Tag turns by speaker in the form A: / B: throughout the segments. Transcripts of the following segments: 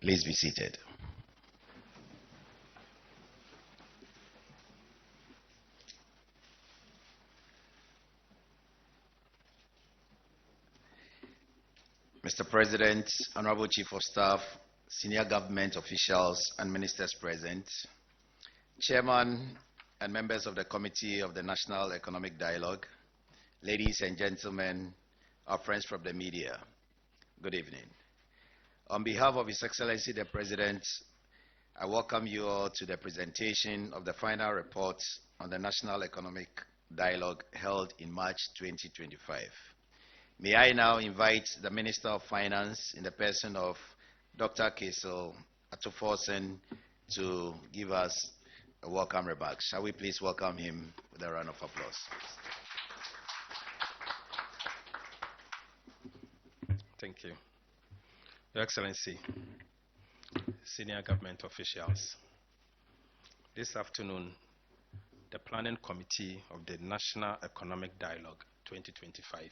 A: please be seated. Mr. President, Honorable Chief of Staff, senior government officials and ministers present, Chairman and members of the Committee of the National Economic Dialogue, ladies and gentlemen, our friends from the media, good evening. On behalf of His Excellency the President, I welcome you all to the presentation of the final report on the National Economic Dialogue held in March 2025. May I now invite the Minister of Finance in the person of Dr. Kesel Atuforsen to give us a welcome remark. Shall we please welcome him with a round of applause?
B: Thank you. Your Excellency, senior government officials, this afternoon, the Planning Committee of the National Economic Dialogue 2025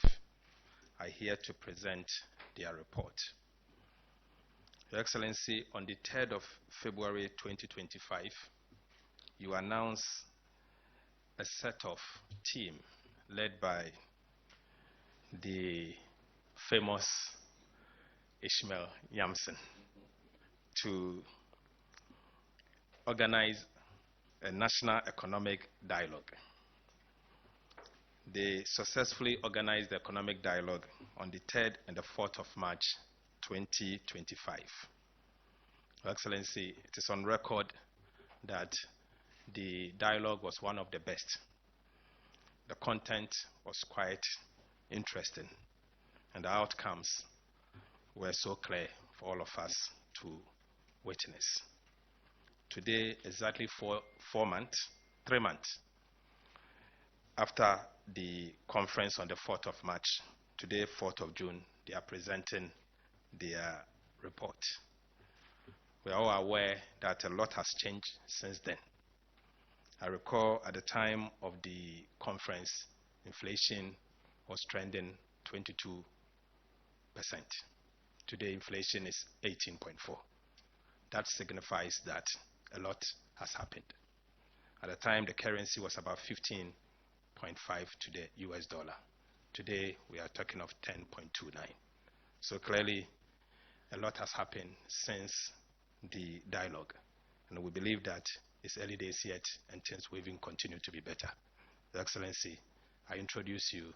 B: are here to present their report. Your Excellency, on the 3rd of February 2025, you announced a set of team led by the famous Ishmael Yamson to organize a national economic dialogue. They successfully organized the economic dialogue on the 3rd and the 4th of March 2025. Your Excellency, it is on record that the dialogue was one of the best. The content was quite interesting, and the outcomes were so clear for all of us to witness. Today, exactly 3 months after the conference on the 4th of March, today, 4th of June, they are presenting their report. We are all aware that a lot has changed since then. I recall at the time of the conference, inflation was trending 22%. Today, inflation is 18.4. That signifies that a lot has happened. At the time, the currency was about 15.5 to the US dollar. Today, we are talking of 10.29. So clearly, a lot has happened since the dialogue. And we believe that it's early days yet, and things will even continue to be better. Your Excellency, I introduce you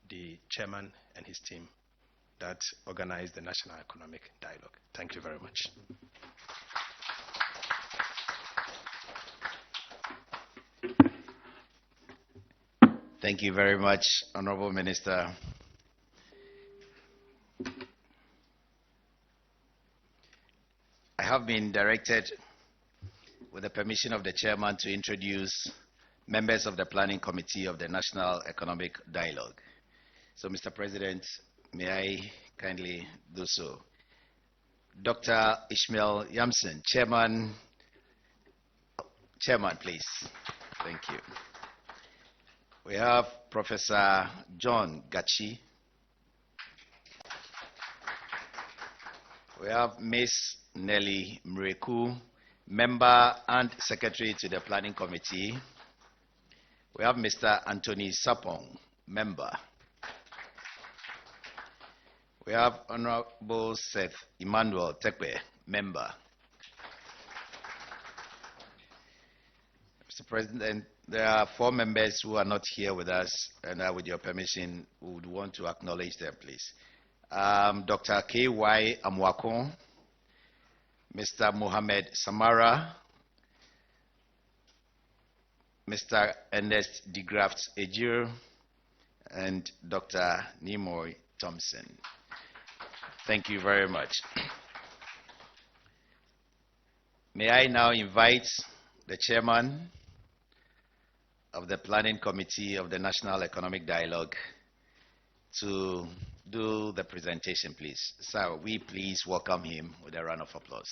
B: the chairman and his team that organized the National Economic Dialogue. Thank you very much.
A: Thank you very much, Honorable Minister. I have been directed, with the permission of the chairman, to introduce members of the Planning Committee of the National Economic Dialogue. So, Mr. President, may I kindly do so? Dr. Ishmael Yamson, Chairman, please. Thank you. We have Professor John Gachi. We have Ms. Nelly Mreku, Member and Secretary to the Planning Committee. We have Mr. Anthony Sapong, Member. We have Honorable Seth Emmanuel Tekwe, Member. Mr. President, there are 4 members who are not here with us, and with your permission, we would want to acknowledge them, please. Dr. K.Y. Amwakon, Mr. Mohammed Samara, Mr. Ernest DeGraft Ejir, and Dr. Nimoy Thompson. Thank you very much. May I now invite the chairman of the Planning Committee of the National Economic Dialogue to do the presentation, please. Sir, we please welcome him with a round of applause.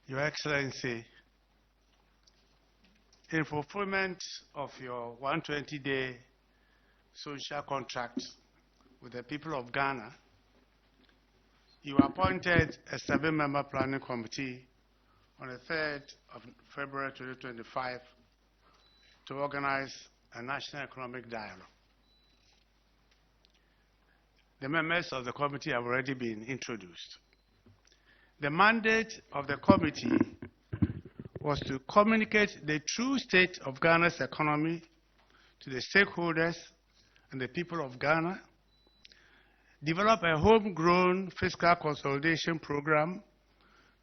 C: Your Excellency, in fulfillment of your 120-day social contract with the people of Ghana, you appointed a 7-member planning committee on the 3rd of February 2025 to organize a national economic dialogue. The members of the committee have already been introduced. The mandate of the committee was to communicate the true state of Ghana's economy to the stakeholders and the people of Ghana, develop a homegrown fiscal consolidation program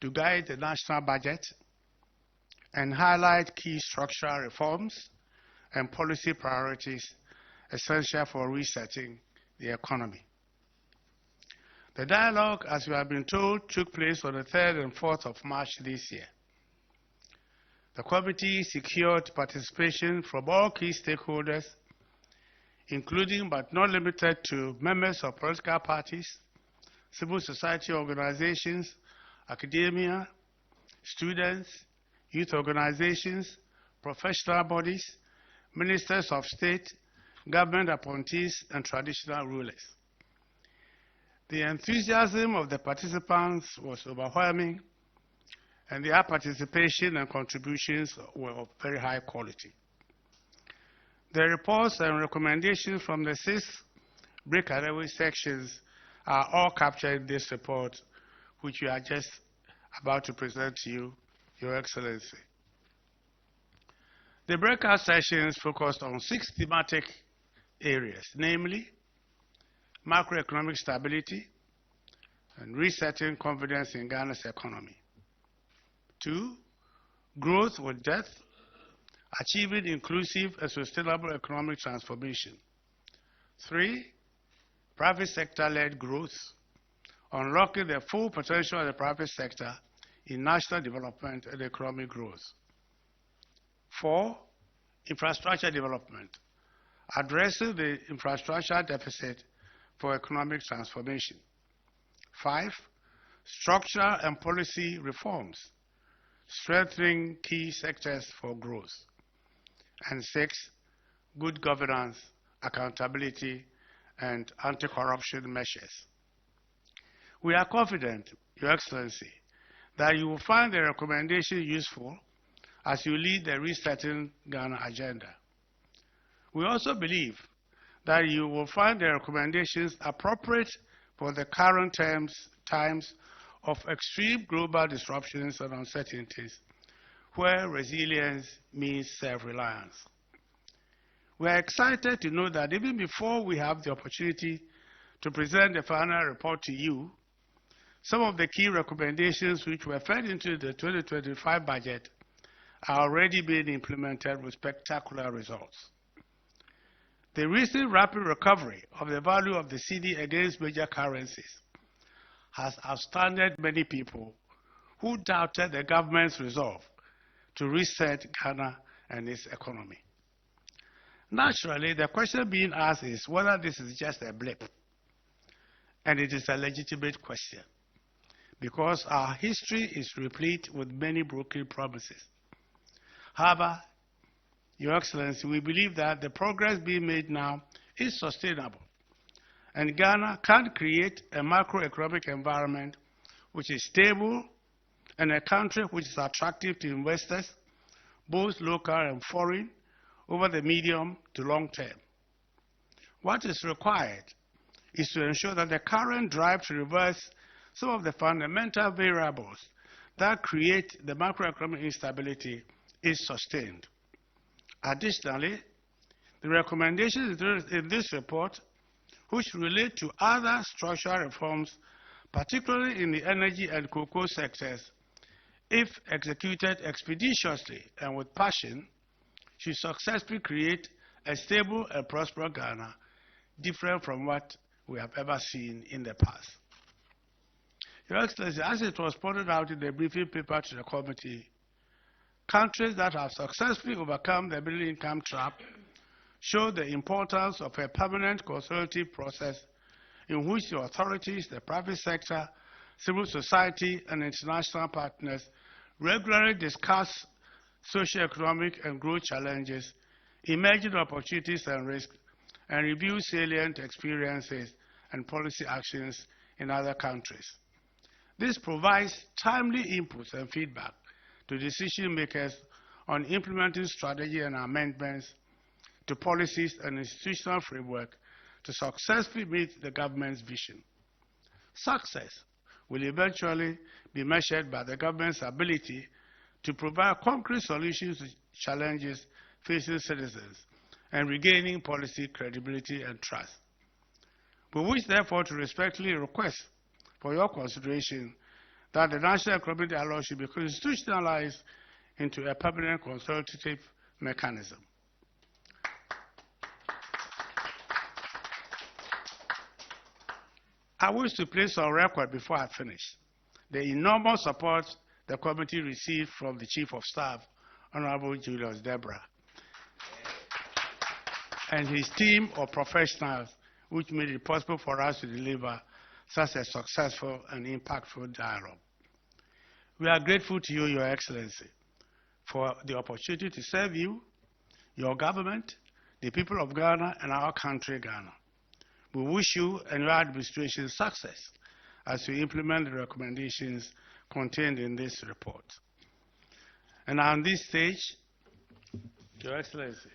C: to guide the national budget, and highlight key structural reforms and policy priorities essential for resetting the economy. The dialogue, as we have been told, took place on the 3rd and 4th of March this year. The committee secured participation from all key stakeholders, including but not limited to members of political parties, civil society organizations, academia, students, youth organizations, professional bodies, ministers of state, government appointees, and traditional rulers. The enthusiasm of the participants was overwhelming, and their participation and contributions were of very high quality. The reports and recommendations from the 6 breakaway sections are all captured in this report, which we are just about to present to you, Your Excellency. The breakout sessions focused on 6 thematic areas, namely macroeconomic stability and resetting confidence in Ghana's economy. 2, growth with depth, achieving inclusive and sustainable economic transformation. 3, private sector-led growth, unlocking the full potential of the private sector in national development and economic growth. 4, infrastructure development, addressing the infrastructure deficit for economic transformation. 5, structural and policy reforms, strengthening key sectors for growth. And 6, good governance, accountability, and anti-corruption measures. We are confident, Your Excellency, that you will find the recommendation useful as you lead the Resetting Ghana agenda. We also believe that you will find the recommendations appropriate for the current times of extreme global disruptions and uncertainties, where resilience means self-reliance. We are excited to know that even before we have the opportunity to present the final report to you, some of the key recommendations which were fed into the 2025 budget are already being implemented with spectacular results. The recent rapid recovery of the value of the cedi against major currencies has astounded many people who doubted the government's resolve to reset Ghana and its economy. Naturally, the question being asked is whether this is just a blip, and it is a legitimate question, because our history is replete with many broken promises. However, Your Excellency, we believe that the progress being made now is sustainable, and Ghana can create a macroeconomic environment which is stable and a country which is attractive to investors, both local and foreign, over the medium to long term. What is required is to ensure that the current drive to reverse some of the fundamental variables that create the macroeconomic instability is sustained. Additionally, the recommendations in this report, which relate to other structural reforms, particularly in the energy and cocoa sectors, if executed expeditiously and with passion, should successfully create a stable and prosperous Ghana, different from what we have ever seen in the past. Your Excellency, as it was pointed out in the briefing paper to the committee, countries that have successfully overcome the middle income trap show the importance of a permanent consultative process in which the authorities, the private sector, civil society, and international partners regularly discuss socio-economic and growth challenges, emerging opportunities and risks, and review salient experiences and policy actions in other countries. This provides timely inputs and feedback to decision makers on implementing strategy and amendments to policies and institutional framework to successfully meet the government's vision. Success will eventually be measured by the government's ability to provide concrete solutions to challenges facing citizens and regaining policy credibility and trust. We wish, therefore, to respectfully request for your consideration that the National Economic Dialogue should be constitutionalized into a permanent consultative mechanism. I wish to place on record before I finish the enormous support the committee received from the Chief of Staff, Honorable Julius Debra, and his team of professionals, which made it possible for us to deliver such a successful and impactful dialogue. We are grateful to you, Your Excellency, for the opportunity to serve you, your government, the people of Ghana, and our country, Ghana. We wish you and your administration success as you implement the recommendations contained in this report. And on this stage, Your Excellency,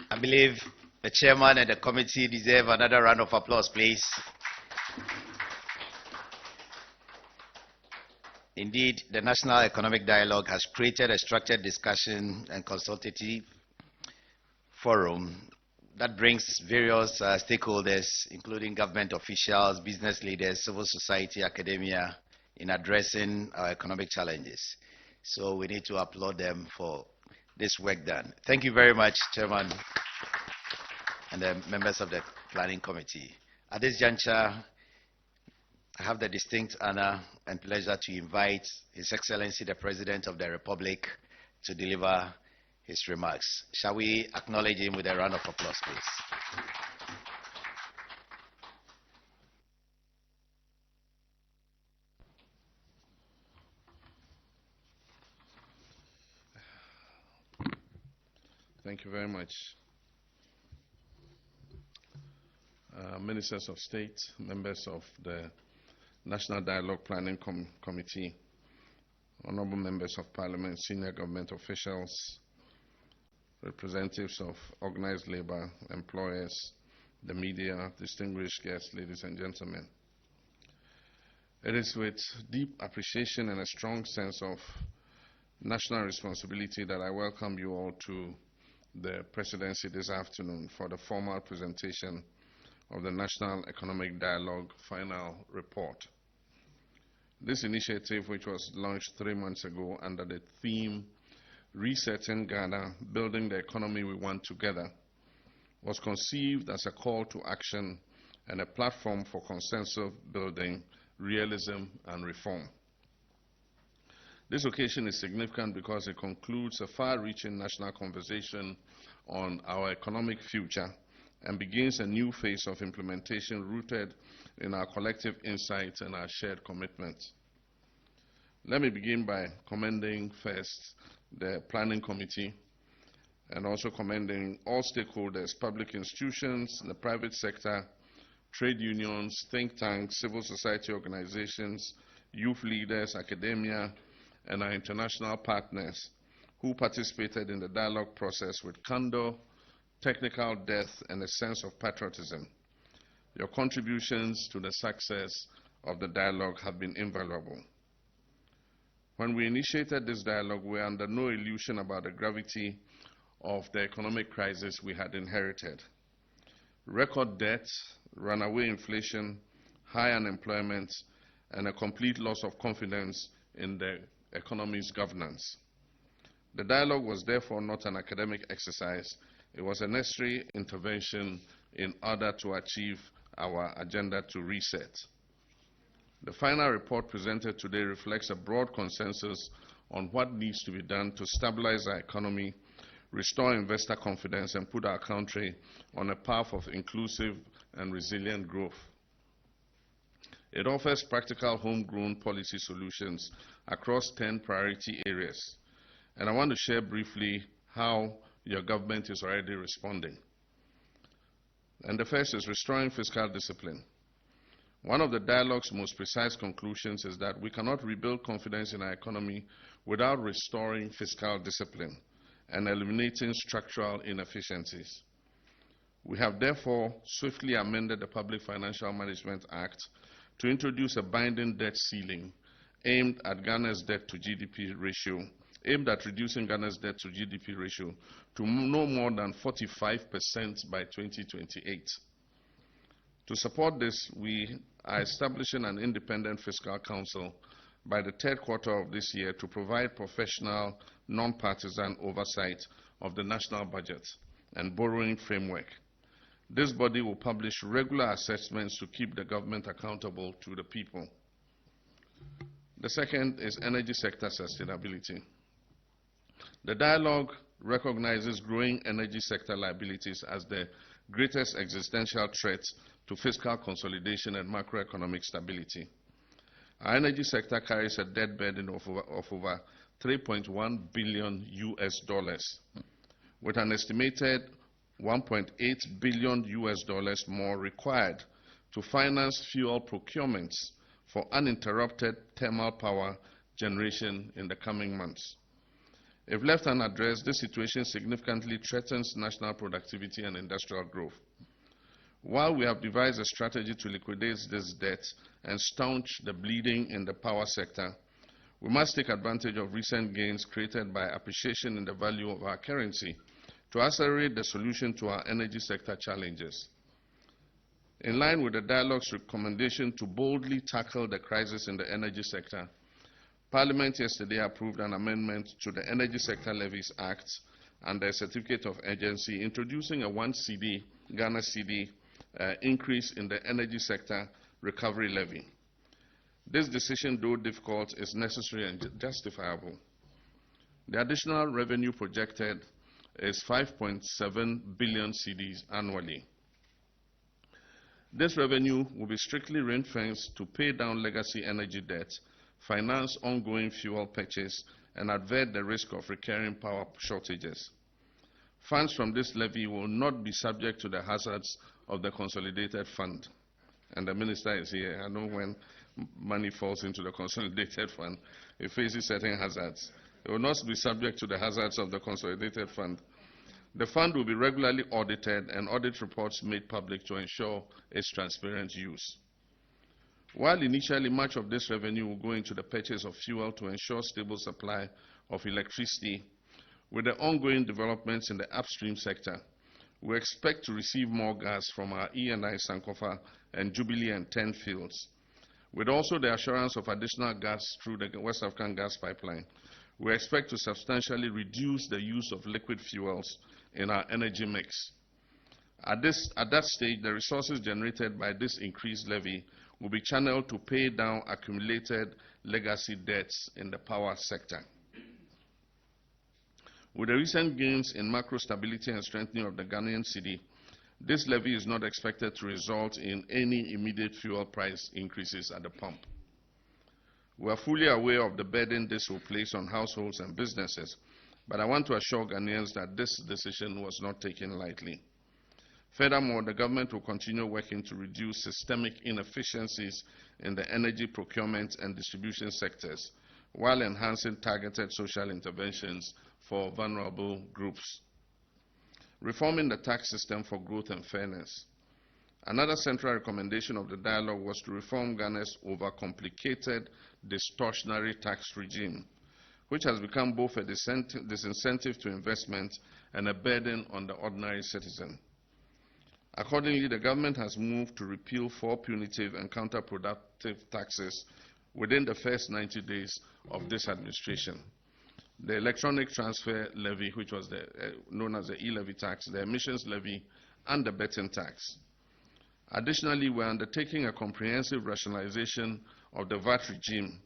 A: I believe the chairman and the committee deserve another round of applause, please. Indeed, the National Economic Dialogue has created a structured discussion and consultative forum that brings various stakeholders, including government officials, business leaders, civil society, academia, in addressing our economic challenges. So we need to applaud them for this work done. Thank you very much, Chairman and the members of the Planning Committee. At this juncture, I have the distinct honor and pleasure to invite His Excellency the President of the Republic to deliver his remarks. Shall we acknowledge him with a round of applause, please?
D: Thank you very much. Ministers of State, members of the National Dialogue Planning Committee, honorable members of Parliament, senior government officials, representatives of organized labor, employers, the media, distinguished guests, ladies and gentlemen. It is with deep appreciation and a strong sense of national responsibility that I welcome you all to the presidency this afternoon for the formal presentation of the National Economic Dialogue final report. This initiative, which was launched 3 months ago under the theme Resetting Ghana, Building the Economy We Want Together, was conceived as a call to action and a platform for consensus building, realism, and reform. This occasion is significant because it concludes a far-reaching national conversation on our economic future and begins a new phase of implementation rooted in our collective insights and our shared commitments. Let me begin by commending first the Planning Committee and also commending all stakeholders, public institutions, the private sector, trade unions, think tanks, civil society organizations, youth leaders, academia, and our international partners who participated in the dialogue process with candor, technical depth, and a sense of patriotism. Your contributions to the success of the dialogue have been invaluable. When we initiated this dialogue, we were under no illusion about the gravity of the economic crisis we had inherited. Record debt, runaway inflation, high unemployment, and a complete loss of confidence in the economy's governance. The dialogue was therefore not an academic exercise. It was a necessary intervention in order to achieve our agenda to reset. The final report presented today reflects a broad consensus on what needs to be done to stabilize our economy, restore investor confidence, and put our country on a path of inclusive and resilient growth. It offers practical homegrown policy solutions across 10 priority areas. And I want to share briefly how your government is already responding. And the first is restoring fiscal discipline. One of the dialogue's most precise conclusions is that we cannot rebuild confidence in our economy without restoring fiscal discipline and eliminating structural inefficiencies. We have therefore swiftly amended the Public Financial Management Act to introduce a binding debt ceiling aimed at Ghana's debt to GDP ratio, aimed at reducing Ghana's debt to GDP ratio to no more than 45% by 2028. To support this, we are establishing an independent fiscal council by the third quarter of this year to provide professional, non-partisan oversight of the national budget and borrowing framework. This body will publish regular assessments to keep the government accountable to the people. The second is energy sector sustainability. The dialogue recognizes growing energy sector liabilities as the greatest existential threat to fiscal consolidation and macroeconomic stability. Our energy sector carries a debt burden of over $3.1 billion US dollars, with an estimated $1.8 billion US dollars more required to finance fuel procurements for uninterrupted thermal power generation in the coming months. If left unaddressed, this situation significantly threatens national productivity and industrial growth. While we have devised a strategy to liquidate this debt and staunch the bleeding in the power sector, we must take advantage of recent gains created by appreciation in the value of our currency to accelerate the solution to our energy sector challenges. In line with the dialogue's recommendation to boldly tackle the crisis in the energy sector, Parliament yesterday approved an amendment to the Energy Sector Levies Act and a certificate of urgency, introducing a 1 cedi, Ghana cedi, increase in the energy sector recovery levy. This decision, though difficult, is necessary and justifiable. The additional revenue projected is 5.7 billion cedis annually. This revenue will be strictly ring-fenced to pay down legacy energy debt, finance ongoing fuel purchase, and avert the risk of recurring power shortages. Funds from this levy will not be subject to the hazards of the consolidated fund. And the minister is here. I know when money falls into the consolidated fund, it faces certain hazards. It will not be subject to the hazards of the consolidated fund. The fund will be regularly audited and audit reports made public to ensure its transparent use. While initially much of this revenue will go into the purchase of fuel to ensure stable supply of electricity, with the ongoing developments in the upstream sector, we expect to receive more gas from our E&I Sankofa and Jubilee and 10 fields. With also the assurance of additional gas through the West African gas pipeline, we expect to substantially reduce the use of liquid fuels in our energy mix. At that stage, the resources generated by this increased levy will be channeled to pay down accumulated legacy debts in the power sector. With the recent gains in macro stability and strengthening of the Ghanaian cedi, this levy is not expected to result in any immediate fuel price increases at the pump. We are fully aware of the burden this will place on households and businesses, but I want to assure Ghanaians that this decision was not taken lightly. Furthermore, the government will continue working to reduce systemic inefficiencies in the energy procurement and distribution sectors, while enhancing targeted social interventions for vulnerable groups. Reforming the tax system for growth and fairness. Another central recommendation of the dialogue was to reform Ghana's overcomplicated distortionary tax regime, which has become both a disincentive to investment and a burden on the ordinary citizen. Accordingly, the government has moved to repeal 4 punitive and counterproductive taxes within the first 90 days of this administration: the electronic transfer levy, which was known as the E-Levy tax, the emissions levy, and the betting tax. Additionally, we are undertaking a comprehensive rationalization of the VAT regime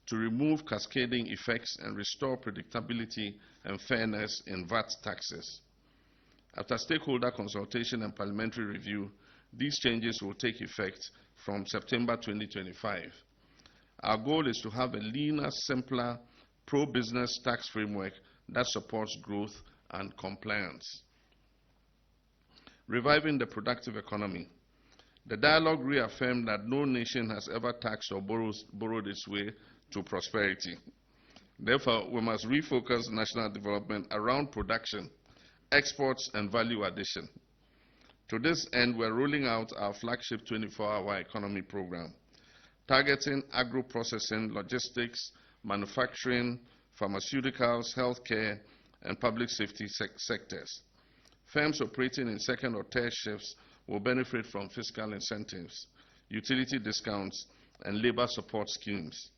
D: to remove cascading effects and restore predictability and fairness in VAT taxes. After stakeholder consultation and parliamentary review, these changes will take effect from September 2025. Our goal is to have a leaner, simpler, pro-business tax framework that supports growth and compliance. Reviving the productive economy. The dialogue reaffirmed that no nation has ever taxed or borrowed its way to prosperity. Therefore, we must refocus national development around production, exports, and value addition. To this end, we are rolling out our flagship 24-hour economy program, targeting agro-processing, logistics, manufacturing, pharmaceuticals, healthcare, and public safety sectors. Firms operating in second or third shifts will benefit from fiscal incentives, utility discounts, and labor support schemes.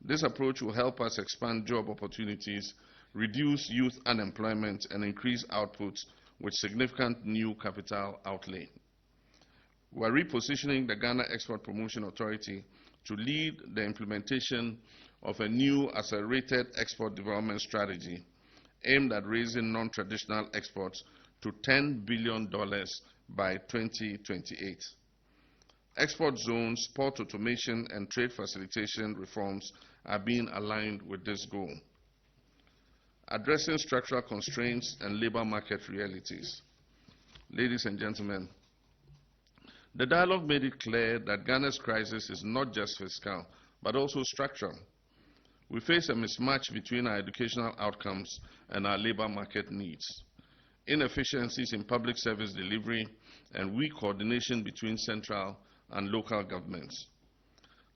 D: This approach will help us expand job opportunities, reduce youth unemployment, and increase output with significant new capital outlay. We are repositioning the Ghana Export Promotion Authority to lead the implementation of a new accelerated export development strategy aimed at raising non-traditional exports to $10 billion by 2028. Export zones, port automation, and trade facilitation reforms are being aligned with this goal. Addressing structural constraints and labor market realities. Ladies and gentlemen, the dialogue made it clear that Ghana's crisis is not just fiscal, but also structural. We face a mismatch between our educational outcomes and our labor market needs, inefficiencies in public service delivery, and weak coordination between central and local governments.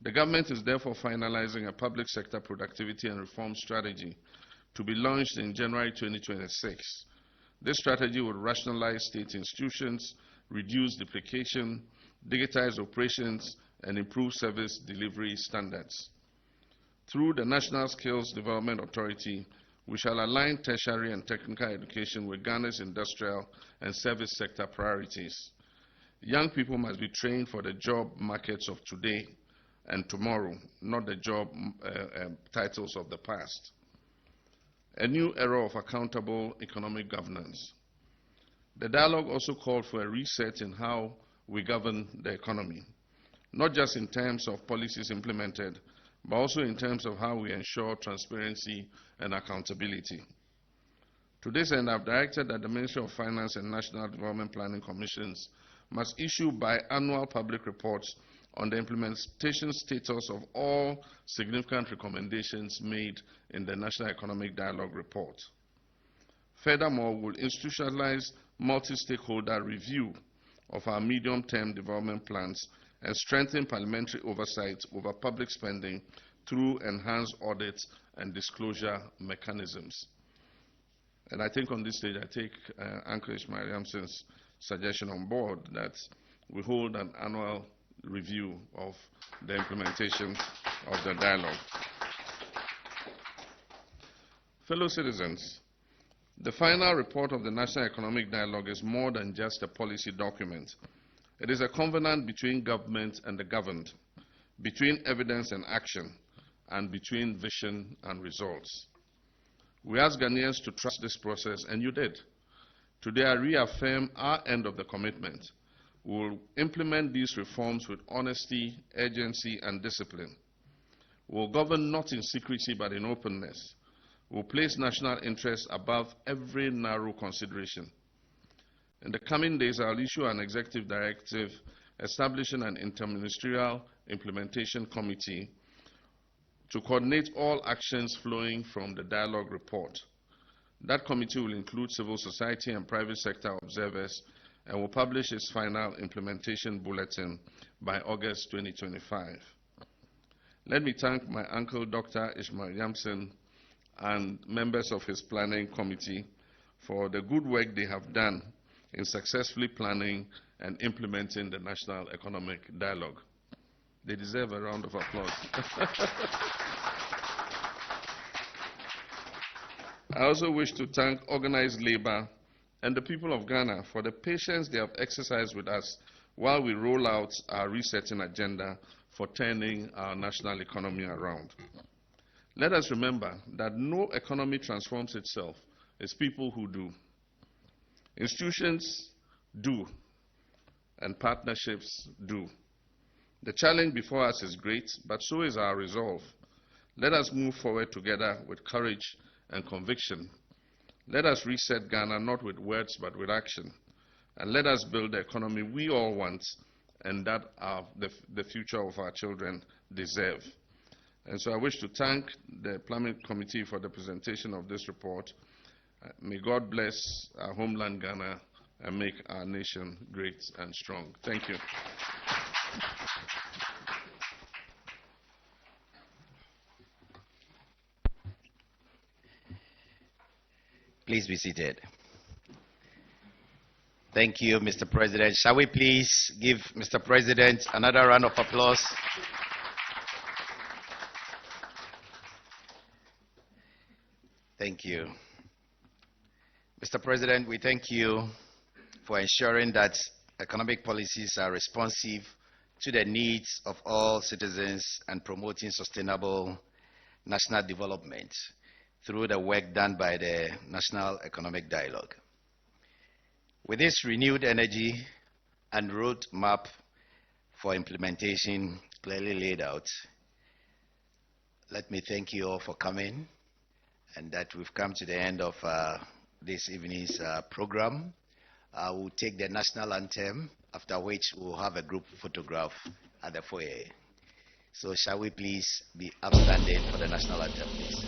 D: The government is therefore finalizing a public sector productivity and reform strategy to be launched in January 2026. This strategy will rationalize state institutions, reduce duplication, digitize operations, and improve service delivery standards. Through the National Skills Development Authority, we shall align tertiary and technical education with Ghana's industrial and service sector priorities. Young people must be trained for the job markets of today and tomorrow, not the job titles of the past. A new era of accountable economic governance. The dialogue also called for a reset in how we govern the economy, not just in terms of policies implemented, but also in terms of how we ensure transparency and accountability. To this end, I've directed that the Ministry of Finance and National Development Planning Commissions must issue biannual public reports on the implementation status of all significant recommendations made in the National Economic Dialogue Report. Furthermore, we'll institutionalize multi-stakeholder review of our medium-term development plans and strengthen parliamentary oversight over public spending through enhanced audits and disclosure mechanisms. And I think on this stage I take Anchorage Mariamson's suggestion on board that we hold an annual review of the implementation of the dialogue. Fellow citizens, the final report of the National Economic Dialogue is more than just a policy document. It is a covenant between government and the governed, between evidence and action, and between vision and results. We ask Ghanaians to trust this process, and you did. Today, I reaffirm our end of the commitment. We will implement these reforms with honesty, urgency, and discipline. We will govern not in secrecy, but in openness. We will place national interests above every narrow consideration. In the coming days, I'll issue an executive directive establishing an interministerial implementation committee to coordinate all actions flowing from the dialogue report. That committee will include civil society and private sector observers and will publish its final implementation bulletin by August 2025. Let me thank my uncle, Dr. Ishmael Yamson, and members of his planning committee for the good work they have done in successfully planning and implementing the National Economic Dialogue. They deserve a round of applause. I also wish to thank organized labor and the people of Ghana for the patience they have exercised with us while we roll out our resetting agenda for turning our national economy around. Let us remember that no economy transforms itself. It's people who do. Institutions do, and partnerships do. The challenge before us is great, but so is our resolve. Let us move forward together with courage and conviction. Let us reset Ghana not with words but with action. And let us build the economy we all want and that the future of our children deserve. And so I wish to thank the Planning Committee for the presentation of this report. May God bless our homeland Ghana and make our nation great and strong. Thank you.
A: Please be seated. Thank you, Mr. President. Shall we please give Mr. President another round of applause? Thank you. Mr. President, we thank you for ensuring that economic policies are responsive to the needs of all citizens and promoting sustainable national development through the work done by the National Economic Dialogue. With this renewed energy and roadmap for implementation clearly laid out, let me thank you all for coming, and that we've come to the end of this evening's program. We'll take the national anthem, after which we'll have a group photograph at the foyer. So shall we please be upstanding for the national anthem, please?